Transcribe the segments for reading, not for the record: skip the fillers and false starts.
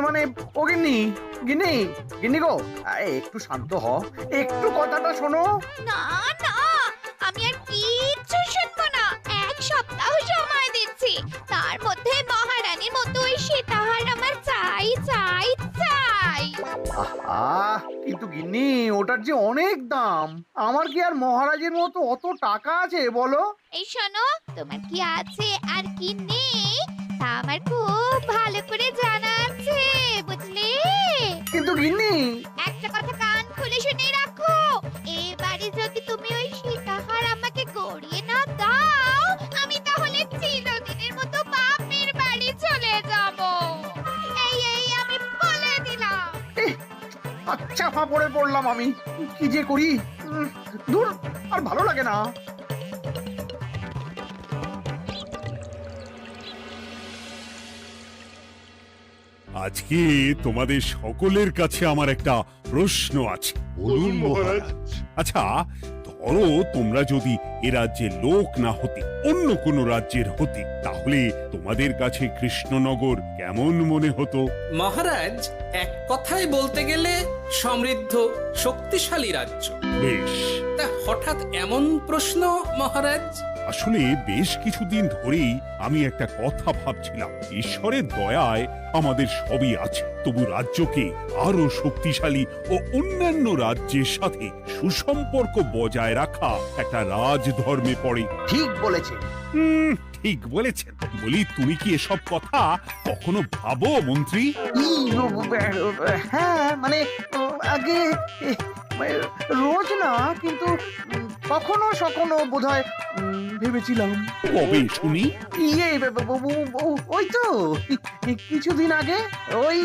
মানে ও গিন্নি, গিন্নি, গিন্নি গো, একটু শান্ত হ, একটু কথাটা শোনো। না না, আমি আর কিচ্ছু শুনবো না। এক সপ্তাহ সময় দিচ্ছি, তার মধ্যে মহারানীর মতো ওই সীতাহার আমার চাই চাই চাই। আহ, কিন্তু গিন্নি ওটার যে অনেক দাম, আমার কি আর মহারাজের মতো অত টাকা আছে বলো? এই শোনো, তোমার কি আছে আর কি নেই তা আমার খুব ভালো করে জানা আছে, বুঝলে? কিন্তু গিন্নি, একটা কথা কান খুলে শুনে রাখো, এবারে যদি তুমি ওই সীতাহার আমাকে গড়িয়ে না দাও, আমি তাহলে চিরদিনের মতো বাপের বাড়ি চলে যাব। এই আমি বলে দিলাম। আচ্ছা ফাঁপড়ে পড়লাম আমি, কি যে করি। দূর, আর ভালো লাগে না। আজকে তোমাদের সকলের কাছে আমার একটা প্রশ্ন আছে। বলুন মহারাজ। আচ্ছা, ধরো তোমরা যদি এ রাজ্যের লোক না হতে, অন্য কোনো রাজ্যের হতে, তাহলে তোমাদের কাছে কৃষ্ণনগর কেমন মনে হতো? মহারাজ, এক কথায় বলতে গেলে সমৃদ্ধ শক্তিশালী রাজ্য। বেশ, তা হঠাৎ এমন প্রশ্ন মহারাজ? আসলে বেশ কিছুদিন ধরেই আমি একটা কথা ভাবছিলাম। ঈশ্বরের দয়ায় আমাদের সবই আছে, তবু রাজ্যকে আরো শক্তিশালী ও অন্যান্য রাজ্যের সাথে সুসম্পর্ক বজায় রাখা একটা রাজধর্মে পড়ে। ঠিক বলেছে। ঠিক বলেছেন। বলি, তুমি কি এসব কথা কখনো ভাবো মন্ত্রী? হ্যাঁ, মানে আগে রোজ না, কিন্তু কখনো সখনো বোধহয় ভেবেছিলাম। কবে শুনি? ওই তো কিছুদিন আগে, ওই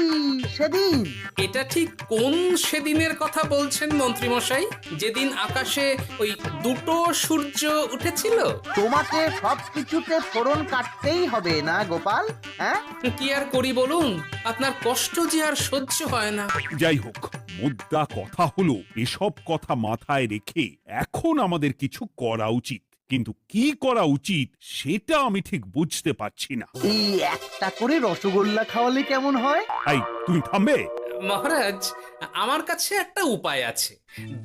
সেদিন। এটা ঠিক কোন সেদিনের কথা বলছেন মন্ত্রী মশাই? যেদিন আকাশে ওই দুটো সূর্য উঠেছিল? তোমাকে সবকিছুতে ফোড়ন কাটতেই হবে না গোপাল, হ্যাঁ? কি আর করি বলুন, আপনার কষ্ট যে আর সহ্য হয় না। যাই হোক, মুদ্রা কথা হলো, এসব কথা মাথায় রেখে এখন আমাদের কিছু করা উচিত। কিন্তু কি করা উচিত সেটা আমি ঠিক বুঝতে পারছি না। এই একটা করে রসগোল্লা খাওয়ালে কেমন হয়? এই, তুমি থামবে? মহারাজ, আমার কাছে একটা উপায় আছে।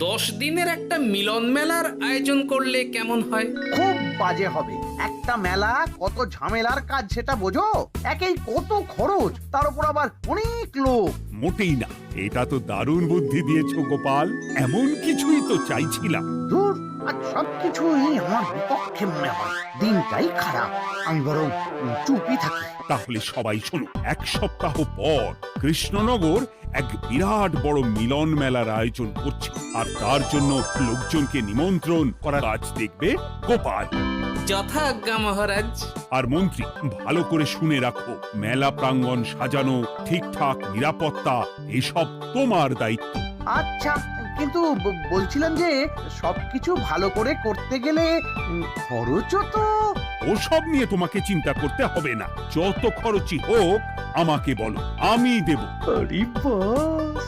10 দিনের একটা মিলন মেলার আয়োজন করলে কেমন হয়? খুব বাজে হবে। একটা মেলা কত ঝামেলার কাজ সেটা বোঝো? একেই কত খরচ, তার উপর আবার অনেক লোক। মোটেই না, এটা তো দারুণ বুদ্ধি দিয়েছো গোপাল। এমন কিছুই তো চাইছিলাম। দূর, আর সবকিছুই আমার বিপক্ষে মনে হয়। দিনটাই খারাপ, আমি বরং চুপই থাকি। তাহলে সবাই শোনো, 1 সপ্তাহ পর কৃষ্ণনগর এক বিরাট বড় মিলন মেলার আয়োজন করছে, আর তার জন্য লোকজনকে নিমন্ত্রণ করার কাজ দেখবে গোপাল। যথা আজ্ঞা মহারাজ। আর মন্ত্রী, ভালো করে শুনে রাখো, মেলা প্রাঙ্গণ সাজানো, ঠিকঠাক নিরাপত্তা, এসব তোমার দায়িত্ব। আচ্ছা, কিন্তু বলছিলাম যে সবকিছু ভালো করে করতে গেলে খরচও তো। ওসব নিয়ে তোমাকে চিন্তা করতে হবে না। যত খরচই হোক আমাকে বলো, আমি দেব। আরে বাস,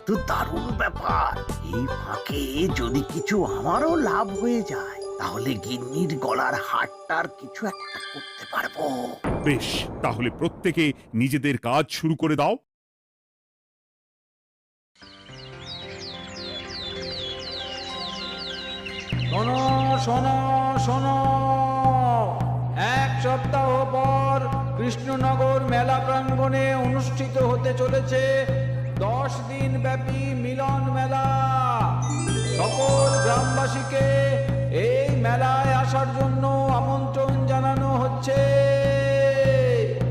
তো দারুণ ব্যাপার। এই ফাঁকে যদি কিছু আমারও লাভ হয়ে যায়, তাহলে গিন্নির গলার হারটার কিছু একটা করতে পারবো। বেশ, তাহলে প্রত্যেকে নিজেদের কাজ শুরু করে দাও। শোনো শোনো শোনো, 1 সপ্তাহ পর কৃষ্ণনগর মেলা প্রাঙ্গণে অনুষ্ঠিত হতে চলেছে 10 দিন ব্যাপী মিলন মেলা। সকল গ্রামবাসীকে এই মেলায় আসার জন্য আমন্ত্রণ জানানো হচ্ছে।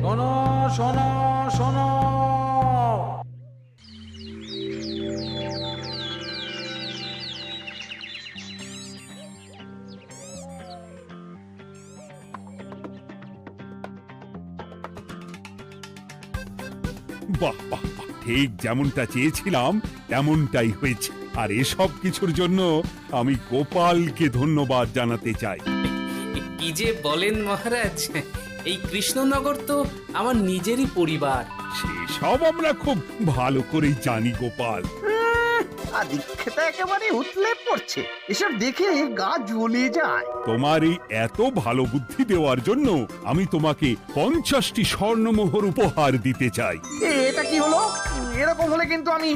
শোনো শোনো শোনো। বাহ বাহ বাহ, ঠিক যেমনটা চেয়েছিলাম তেমনটাই হয়েছে। আর এসব কিছুর জন্য আমি গোপালকে ধন্যবাদ জানাতে চাই। কি যে বলেন মহারাজ, এই কৃষ্ণনগর তো আমার নিজেরই পরিবার। সেসব আমরা খুব ভালো করেই জানি গোপাল। আর দীক্ষেতা একেবারে উতলে পড়ছে। এসব দেখে গা জ্বলে যায়। তোমার এই এত ভালো বুদ্ধি দেওয়ার জন্য আমি তোমাকে 50টি স্বর্ণমোহর উপহার দিতে চাই। এটা কি হলো? এরকম হলে কিন্তু আমি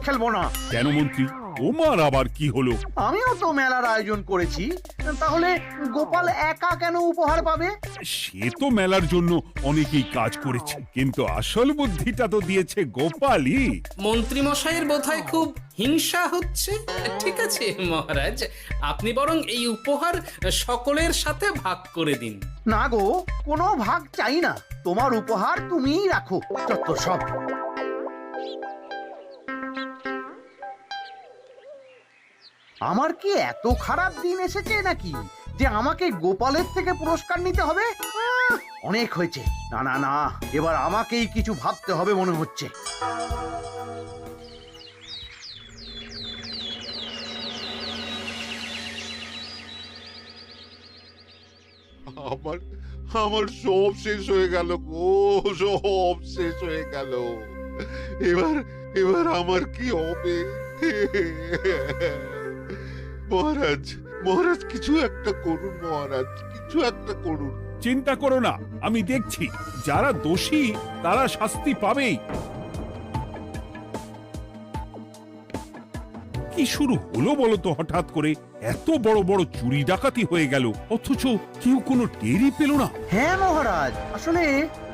খেলবো না। কেন মন্ত্রী, তোমার আবার কি হলো? আমিও তো মেলার আয়োজন করেছি, তাহলে গোপাল একা কেন উপহার পাবে? সে তো মেলার জন্য অনেকেই কাজ করেছে, কিন্তু আসল বুদ্ধিটা তো দিয়েছে গোপালই। মন্ত্রী মশাইয়ের বোধহয় খুব হিংসা হচ্ছে। ঠিক আছে মহারাজ, আপনি বরং এই উপহার সকলের সাথে ভাগ করে দিন। না গো, কোনো ভাগ চাই না। তোমার উপহার তুমিই রাখো। যত সব। আমার কি এত খারাপ দিন এসেছে নাকি যে আমাকে গোপালের থেকে পুরস্কার নিতে হবে? অনেক হয়েছে। না না না, এবার আমাকেই কিছু ভাবতে হবে মনে হচ্ছে। আমার আমার সব শেষ হয়ে গেল গো, সব শেষ হয়ে গেল। এবার এবার আমার কি হবে? মহারাজ, মহারাজ কিছু একটা করুন, মহারাজ কিছু একটা করুন। চিন্তা করো না, আমি দেখছি। যারা দোষী তারা শাস্তি পাবেই। কি শুরু হলো বলো তো হঠাৎ করে? এত বড় বড় চুরি ডাকাতি হয়ে গেল, অথচ কেউ কোনো টেরই পেল না। হ্যাঁ মহারাজ, আসলে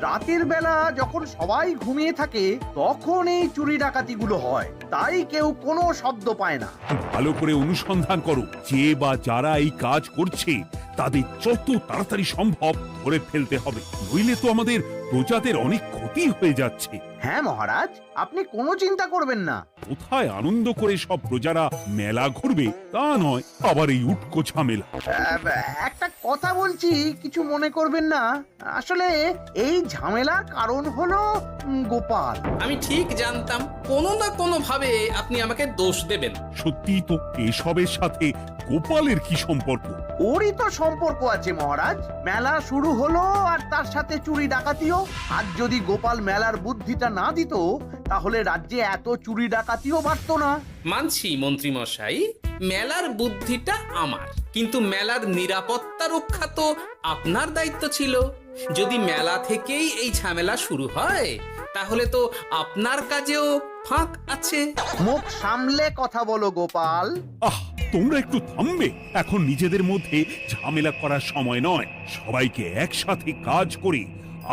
রাতের বেলা যখন সবাই ঘুমিয়ে থাকে তখন এই চুরি ডাকাতিগুলো হয়, তাই কেউ কোনো শব্দ পায় না। ভালো করে অনুসন্ধান করো, যে বা যারা এই কাজ করছে তাদের যত তাড়াতাড়ি সম্ভব ধরে ফেলতে হবে, নইলে তো আমাদের প্রজাদের অনেক ক্ষতি হয়ে যাচ্ছে। হ্যাঁ মহারাজ, আপনি কোনো চিন্তা করবেন না। কোথায় আনন্দ করে সব প্রজারা মেলা ঘুরবে তা নয়, আবার এই উটকো ঝামেলা। একটা কথা বলছি, কিছু মনে করবেন না। আসলে এই ঝামেলার কারণ হলো গোপাল। আমি ঠিক জানতাম কোনো না কোনো ভাবে আপনি আমাকে দোষ দেবেন। সত্যি তো, এসবের সাথে গোপালের কি সম্পর্ক? ওরই তো সম্পর্ক আছে মহারাজ। মেলা শুরু হলো আর তার সাথে চুরি ডাকাতিও। আর যদি গোপাল মেলার বুদ্ধিটা না দিত তাহলে রাজ্যে এত চুরি ডাকাতিও বাড়তো না। মানছি মন্ত্রী মশাই, মেলার বুদ্ধিটা আমার, কিন্তু মেলার নিরাপত্তা রক্ষা তো আপনার দায়িত্ব ছিল। যদি মেলা থেকেই এই ঝামেলা শুরু হয় তাহলে তো আপনার কাজেও ফাঁক আছে। মুখ সামলে কথা বলো গোপাল। আহ, তোমরা একটু থামবে? এখন নিজেদের মধ্যে ঝামেলা করার সময় নয়। সবাইকে একসাথে কাজ করে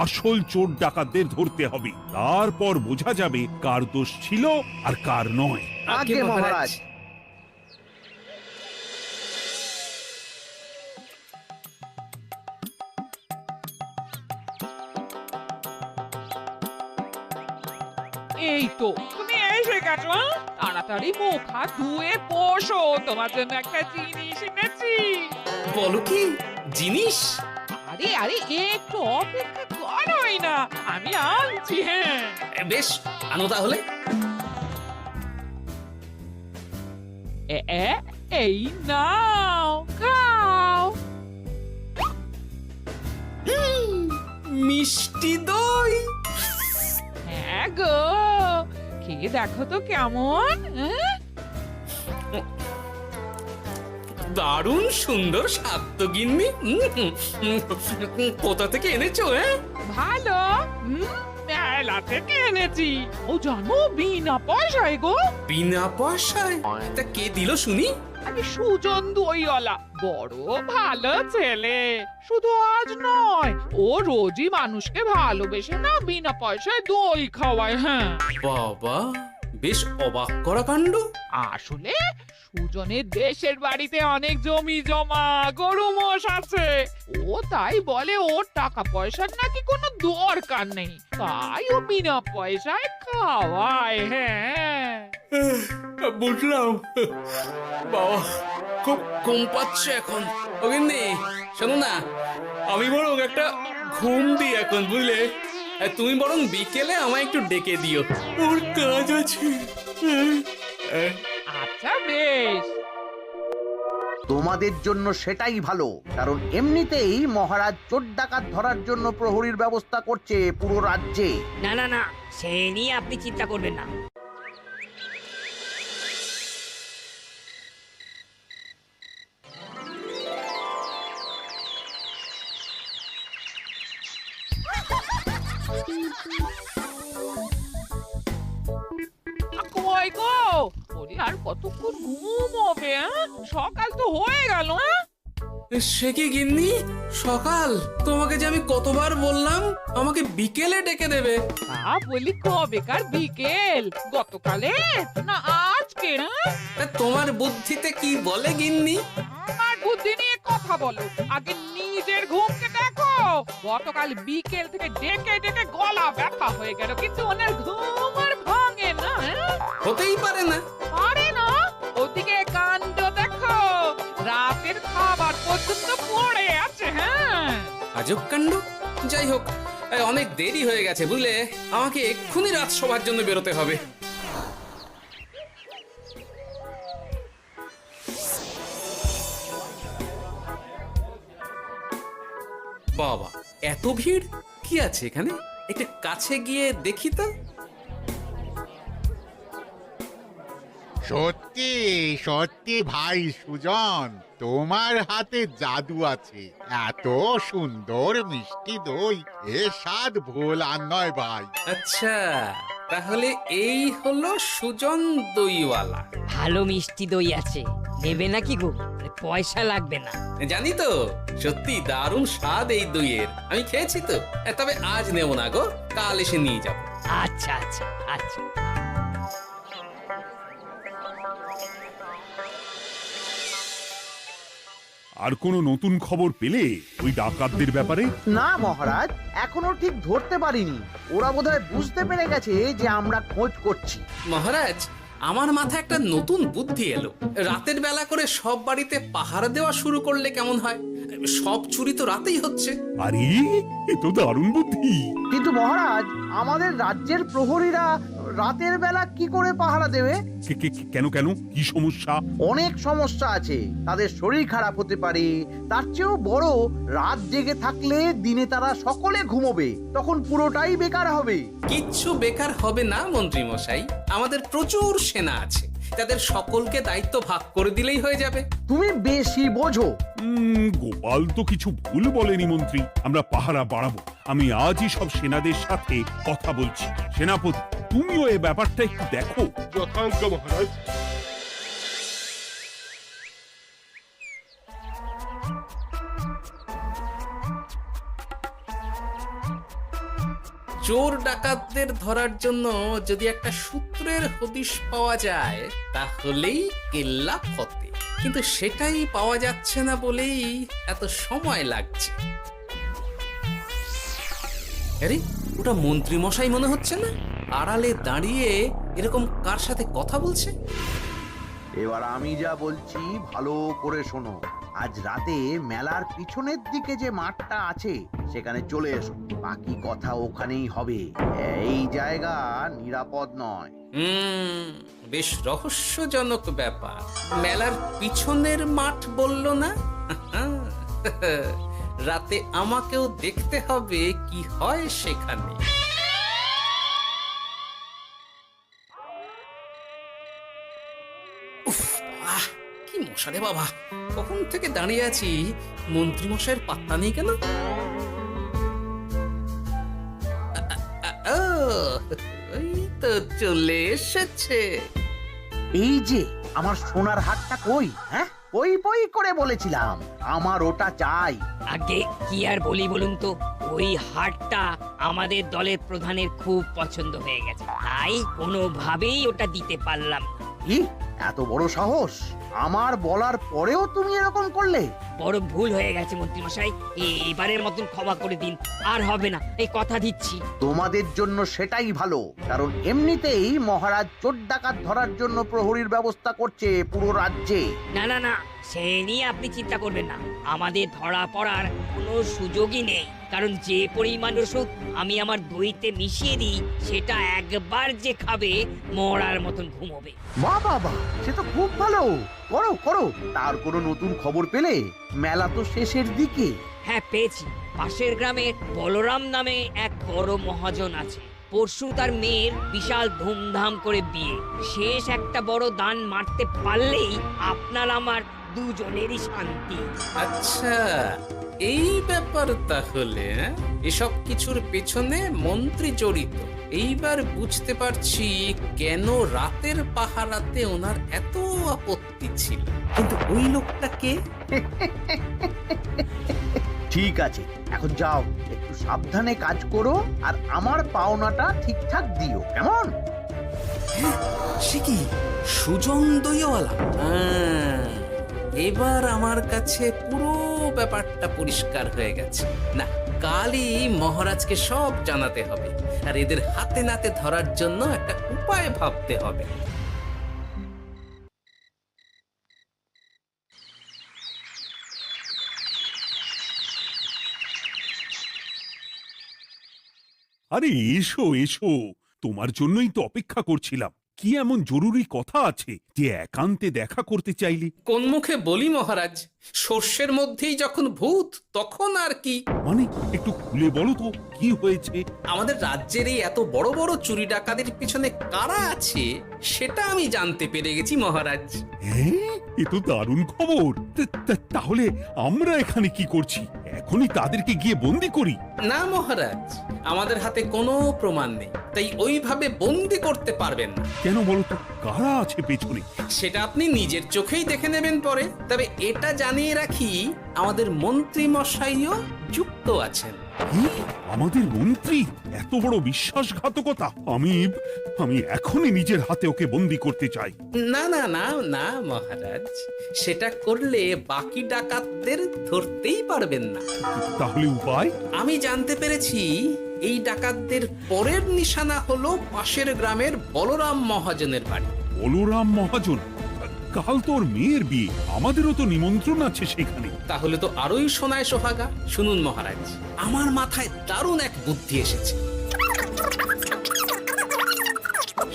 আসল চোর ডাকাতদের ধরতে হবে, তারপর বোঝা যাবে কার দোষ ছিল আর কার নয়। আগে মহারাজ। এই তো তুমি এসে গেছো। তাড়াতাড়ি মুখ হাত ধুয়ে বসো, তোমার জন্য একটা জিনিস এনেছি। বলো কি জিনিস? আরে আরে একটু অপেক্ষা করোই না, আমি আনছি। হ্যাঁ বেশ, আনো তাহলে। এই নাও, খাও। মিষ্টি দই। হ্যাঁ গো, খেয়ে দেখো তো কেমন। দারুণ সুন্দর স্বাদ তো গিন্নি। কোথা থেকে এনেছো? ভালো, মেলা থেকে এনেছি। ও জানো, বিনা পয়সায় গো। বিনা পয়সায়? তা কে দিল শুনি? আরে সুজন দইওয়ালা, বড় ভালো ছেলে। শুধু আজ নয়, ও রোজই মানুষকে ভালোবেসে না বিনা পয়সায় দই খাওয়ায়। হ্যাঁ বাবা, বেশ অবাক করা কাণ্ড। আসলে সুজনের দেশের বাড়িতে অনেক জমি জমা, গরু মোষ আছে। ও তাই বলে ওর টাকা পয়সার নাকি কোনো দরকার নেই, তাই ও বিনা পয়সায় খাওয়ায়। হ্যাঁ বুঝলাম। বাবা, খুব ঘুম পাচ্ছে এখন। ও গিন্নি, শোনো না, আমি বরং একটা ঘুম দিই এখন, বুঝলে? তুমি বরং বিকেলে আমায় একটু ডেকে দিও, ওর কাজ আছে। আচ্ছা বেশ। তোমাদের জন্য সেটাই ভালো, কারণ এমনিতেই মহারাজ চোর ডাকাত ধরার জন্য প্রহরীর ব্যবস্থা করছে পুরো রাজ্যে। না না না, সে নিয়ে আপনি চিন্তা করবেন না। আর কতক্ষণ ঘুমোবে? সকাল তো হয়ে গেল। সে কি গিন্নি, সকাল? তোমাকে যে আমি কতবার বললাম আমাকে বিকেলে ডেকে দেবে। তা বলি কবেকার বিকেল? গতকালে না আজকে? তা তোমার বুদ্ধিতে কি বলে গিন্নি? আমার বুদ্ধি নিয়ে কথা বলো, আগে নিজের ঘুমকে দেখো। গতকাল বিকেল থেকে ডেকে ডেকে গলা ব্যথা হয়ে গেল, কিন্তু ওনার ঘুম আর ভাঙে না। হতেই পারে না। পারে না? ওদিকে কাণ্ড দেখো, রাতের খাবার পর্যন্ত পড়ে আছে। আজব কাণ্ড। যাই হোক, অনেক দেরি হয়ে গেছে বুঝলে, আমাকে এক্ষুনি রাজসভার জন্য বেরোতে হবে। বাবা, এত ভিড় কি আছে এখানে? একটু কাছে গিয়ে দেখি তো। সত্যি সত্যি ভাই সুজন, তোমার হাতে জাদু আছে। এত সুন্দর মিষ্টি দই, এ স্বাদ ভোলার নয় ভাই। আচ্ছা, তাহলে এই হলো সুজন দইওয়ালা। ভালো মিষ্টি দই আছে, নেবে নাকি গো? পয়সা লাগবে না। জানি তো, সত্যি দারুণ স্বাদ এই দইয়ের। আমি খেয়েছি তো। তবে আজ নেব না গো, কাল এসে নিয়ে যাব। আচ্ছা আচ্ছা আচ্ছা। আর কোনো নতুন খবর পেলে ওই ডাকাতদের ব্যাপারে? না মহারাজ, এখনো ঠিক ধরতে পারিনি। ওরা বোধহয় বুঝতে পেরে গেছে যে আমরা খোঁজ করছি। মহারাজ, আমার মাথায় একটা নতুন বুদ্ধি এলো। রাতের বেলা করে সব বাড়িতে পাহারা দেওয়া শুরু করলে কেমন হয়? সব চুরি তো রাতেই হচ্ছে। আরে, এ তো দারুণ বুদ্ধি। কিন্তু মহারাজ, আমাদের রাজ্যের প্রহরীরা রাতের বেলা কি করে পাহারা দেবে? কেন কেন, কি সমস্যা? অনেক সমস্যা আছে। তাদের শরীর খারাপ হতে পারে, তার চেয়েও বড়, রাত জেগে থাকলে দিনে তারা সকলে ঘুমোবে, তখন পুরোটাই বেকার হবে। কিচ্ছু বেকার হবে না মন্ত্রী মশাই, আমাদের প্রচুর সেনা আছে, তাদের সকলকে দায়িত্ব ভাগ করে দিলেই হয়ে যাবে। তুমি বেশি বোঝো। গোপাল তো কিছু ভুল বলেনি মন্ত্রী, আমরা পাহারা বাড়াবো। আমি আজই সব সেনাদের সাথে কথা বলছি। সেনাপতি, তুমিও এ ব্যাপারটা একটু দেখো। যথাজ্ঞা মহারাজ। চোর ডাকাতদের ধরার জন্য যদি একটা সূত্রের হদিশ পাওয়া যায় তাহলেই কেল্লা ফতে, কিন্তু সেটাই পাওয়া যাচ্ছে না বলেই এত সময় লাগছে। আরে, ওটা মন্ত্রী মশাই মনে হচ্ছে না? আড়ালে দাঁড়িয়ে এরকম কার সাথে কথা বলছে? এবার আমি যা বলছি ভালো করে শোনো। আজ রাতে মেলার পিছনের দিকে যে মাঠটা আছে সেখানে চলে এসো। বাকি কথা ওখানেই হবে। এই জায়গা নিরাপদ নয়। বেশ রহস্যজনক ব্যাপার। মেলার পিছনের মাঠ বলল না? রাতে আমাকেও দেখতে হবে কি হয় সেখানে। উফ, কি মশা রে বাবা! কখন থেকে দাঁড়িয়ে আছি, মন্ত্রী মশাইয়ের পাত্তা নেই কেন? ওই তো চলে এসেছে। এই যে আমার সোনার হাটটা কই? হ্যাঁ, ওই বই করে বলেছিলাম আমার ওটা চাই। আগে কি আর বলি বলুন তো, ওই হাটটা আমাদের দলের প্রধানের খুব পছন্দ হয়ে গেছে, তাই কোনোভাবেই ওটা দিতে পারলাম না। কি এত বড় সাহস! আমার বলার পরেও তুমি এরকম করলে? বড় ভুল হয়ে গেছে মন্ত্রী মশাই, এবারের মতন ক্ষমা করে দিন, আর হবে না, এই কথা দিচ্ছি। তোমাদের জন্য সেটাই ভালো, কারণ এমনিতেই মহারাজ চোর ডাকাত ধরার জন্য প্রহরীর ব্যবস্থা করছে পুরো রাজ্যে। না না না, সে নিয়ে আপনি চিন্তা করবেন না, আমাদের ধরা পড়ার কোনো সুযোগই নেই, কারণ যে পরিমাণ ওষুধ আমি আমার দইতে মিশিয়ে দিই সেটা একবার যে খাবে মরার মতন ঘুমোবে। বাহ বাহ বাহ, সে তো খুব ভালো। করো করো। তার কোনো নতুন খবর পেলে? মেলা তো শেষের দিকে। হ্যাঁ পেয়েছি, পাশের গ্রামে বলরাম নামে এক বড় মহাজন আছে। পরশু তার মেয়ের বিশাল ধুমধাম করে বিয়ে। শেষ একটা বড় দান মারতে পারলেই আপনার আমার দুজনেরই শান্তি। আচ্ছা, এই ব্যাপার তাহলে। এসব কিছুর পেছনে মন্ত্রী জড়িত। এইবার বুঝতে পারছি কেন রাতের পাহারাতে ওনার এত আপত্তি ছিল। কিন্তু ওই লোকটা কে? ঠিক আছে, এখন যাও, একটু সাবধানে কাজ করো আর আমার পাওনাটা ঠিকঠাক দিও, কেমন? সে কি সুজন দইওয়ালা? এবার আমার কাছে পুরো ব্যাপারটা পরিষ্কার হয়ে গেছে। না, কালই মহারাজকে সব জানাতে হবে, আর এদের হাতে নাতে ধরার জন্য একটা উপায় ভাবতে হবে। আরে এসো এসো, তোমার জন্যই তো অপেক্ষা করছিলাম। কি এমন জরুরি কথা আছে যে একান্তে দেখা করতে চাইলে? কোন মুখে বলি মহারাজ, সর্ষের মধ্যেই যখন ভূত তখন আর কি। মানে একটু খুলে বলো তো কি হয়েছে? আমাদের রাজ্যের এই এত বড় বড় চুরি ডাকাতির পিছনে কারা আছে সেটা আমি জানতে পেরে গেছি মহারাজ। হ্যাঁ, এ তো দারুণ খবর। তাহলে আমরা এখানে কি করছি? এখনই তাদেরকে গিয়ে বন্দি করি? না মহারাজ, আমাদের হাতে কোনো প্রমাণ নেই, তাই ওইভাবে বন্দি করতে পারবেন না। কেন বলো তো, কারা আছে পেছনে? সেটা আপনি নিজের চোখেই দেখে নেবেন পরে। তবে এটা জানিয়ে রাখি, আমাদের মন্ত্রী মশাইও যুক্ত আছেন। কি? আমাদের মন্ত্রী? এত বড় বিশ্বাসঘাতকতা! আমি এখনই নিজের হাতে ওকে বন্দি করতে চাই। না না না না মহারাজ, সেটা করলে বাকি ডাকাতদের ধরতেই পারবেন না। তাহলে উপায়? আমি জানতে পেরেছি এই ডাকাতদের পরের নিশানা হলো পাশের গ্রামের বলরাম মহাজনের বাড়ি। বলরাম মহাজন? কাল তোর মেয়ের বিয়ে, আমাদেরও তো নিমন্ত্রণ আছে সেখানে। তাহলে তো আরোই সোনায় সোহাগা। শুনুন মহারাজ, আমার মাথায় দারুণ এক বুদ্ধি এসেছে।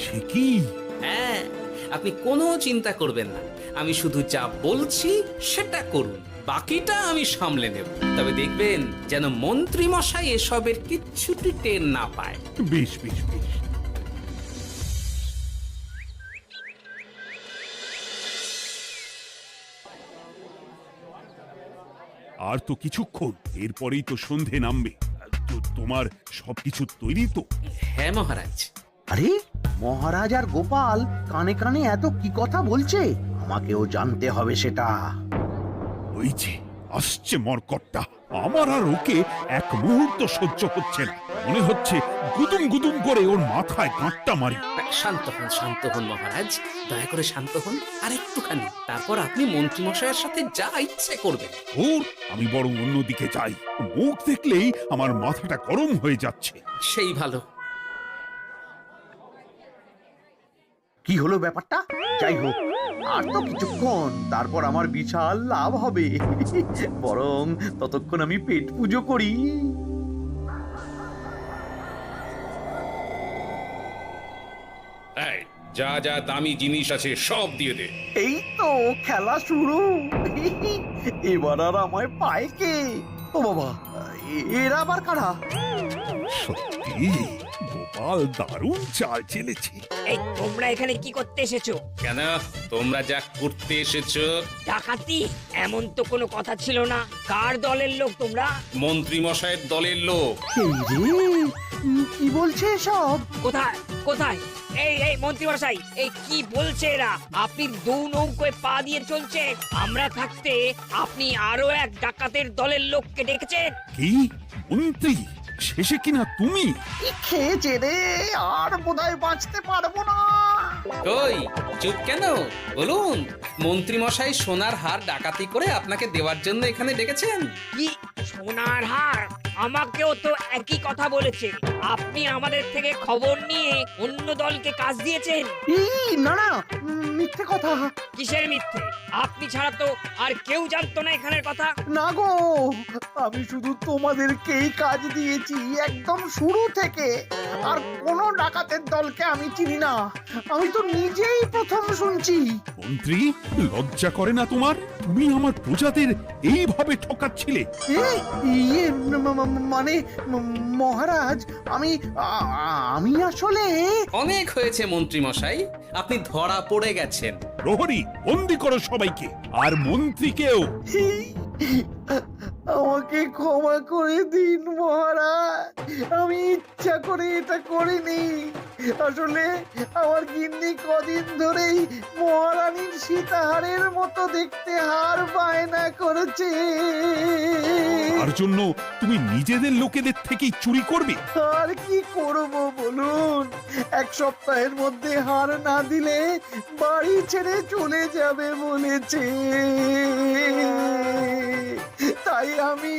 সে কি? হ্যাঁ, আপনি কোনো চিন্তা করবেন না, আমি শুধু যা বলছি সেটা করুন, বাকিটা আমি সামলে নেব। তবে দেখবেন যেন মন্ত্রী মশাই এসবের কিচ্ছুটি টের না পায়। বেশ বেশ বেশ। আর তো কিছুক্ষণ, এরপরেই তো সন্ধে নামবে। তোমার সবকিছু তৈরি তো? হ্যাঁ মহারাজ। আরে মহারাজ আর গোপাল কানে কানে এত কি কথা বলছে, আমাকেও জানতে হবে সেটা। ওই যে আসছে মরকটটা, আমার আর ওকে এক মুহূর্ত সহ্য হচ্ছে না। মনে হচ্ছে গুদুম গুদুম করে ওর মাথায় গাঁটটা মারি। শান্ত হন মহারাজ, দয়া করে শান্ত হন আর একটুখানি, তারপর আপনি মন্ত্রী মশাইয়ের সাথে যা ইচ্ছে করবেন। ওর আমি বরং অন্যদিকে যাই, মুখ দেখলেই আমার মাথাটা গরম হয়ে যাচ্ছে। সেই ভালো। কি হলো ব্যাপারটা? যাই হোক, আর তো কিছুক্ষণ, তারপর আমার বিশাল লাভ হবে। বরং ততক্ষণ আমি পেট পুজো করি। যা যা দামি জিনিস আছে সব দিয়ে দে। এই তো খেলা শুরু। এবার আর আমায় পায় কে? ও বাবা, এরা আবার কারা? সত্যি গোপাল দারুণ চাল চেলেছে। এই তোমরা এখানে কি করতে এসেছো? কেন, তোমরা যা করতে এসেছো? ডাকাতি? এমন তো কোনো কথা ছিল না। কার দলের লোক তোমরা? মন্ত্রী মশাইয়ের দলের লোক। এই রে, কি বলছে সব? কোথায় কোথায়? এই মন্ত্রী মশাই, এই কি বলছে এরা? আপনি দু নৌকোয় পা দিয়ে চলছে, আমরা থাকতে আপনি আরো এক ডাকাতের দলের লোককে ডেকেছেন। কি মন্ত্রী? শেষে কিনা তুমি? কি খেয়েছে রে, আর বোধহয় বাঁচতে পারবো না। কই, চুপ কেন? বলুন, মন্ত্রী মশাই সোনার হার ডাকাতি করে আপনাকে দেওয়ার জন্য এখানে ডেকেছেন। কি সোনার হার? আমাকেও তো একই কথা বলেছে। আপনি আমাদের থেকে খবর নিয়ে অন্য দলকে কাজ দিয়েছেন। এই না না, মিথ্যে কথা। কিসের মিথ্যে? আপনি ছাড়া তো আর কেউ জানতো না এখানের কথা। না গো, আমি শুধু তোমাদেরকেই কাজ দিয়েছি একদম শুরু থেকে। আর কোন ডাকাতের দলকে আমি চিনি না, আমি তো নিজেই প্রথম শুনছি। মন্ত্রী, লজ্জা করে না তোমার? তুমি আমার প্রজাদের এইভাবে ঠকাচ্ছিলে। ইয়ে মানে মহারাজ, আমি আসলে। অনেক হয়েছে মন্ত্রী মশাই, আপনি ধরা পড়ে গেছেন। প্রহরী, বন্দি করো সবাইকে, আর মন্ত্রীকেও। আমাকে ক্ষমা করে দিন মহারাজ, আমি ইচ্ছা করে এটা করিনি। আসলে আমার গিন্নি কদিন ধরেই মহারানীর সীতাহারের মতো দেখতে হার বায়না করেছে। তার জন্য তুমি নিজেদের লোকেদের থেকেই চুরি করবে? আর কি করব বলুন, এক সপ্তাহের মধ্যে হার না দিলে বাড়ি ছেড়ে চলে যাবে বলেছে। তাই আমি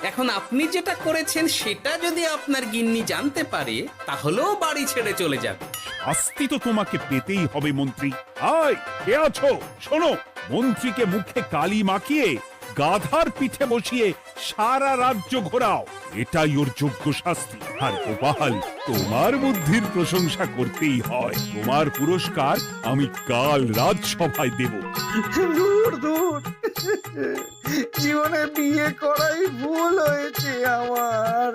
এখন আপনি যেটা করেছেন সেটা যদি আপনার গিন্নি জানতে পারে তাহলেও বাড়ি ছেড়ে চলে যাবে। শাস্তি তো তোমাকে পেতেই হবে মন্ত্রী। আয়, কে আছো? শোনো, মন্ত্রীকে মুখে কালি মাখিয়ে গাধার পিঠে বসিয়ে সারা রাজ্য ঘোরাও, এটাই ওর যোগ্য শাস্তি। আর গোপাল, তোমার বুদ্ধির প্রশংসা করতেই হয়। তোমার পুরস্কার আমি কাল রাজসভায় দেব। দূর দূর, জীবনে বিয়ে করাই ভুল হয়েছে আমার।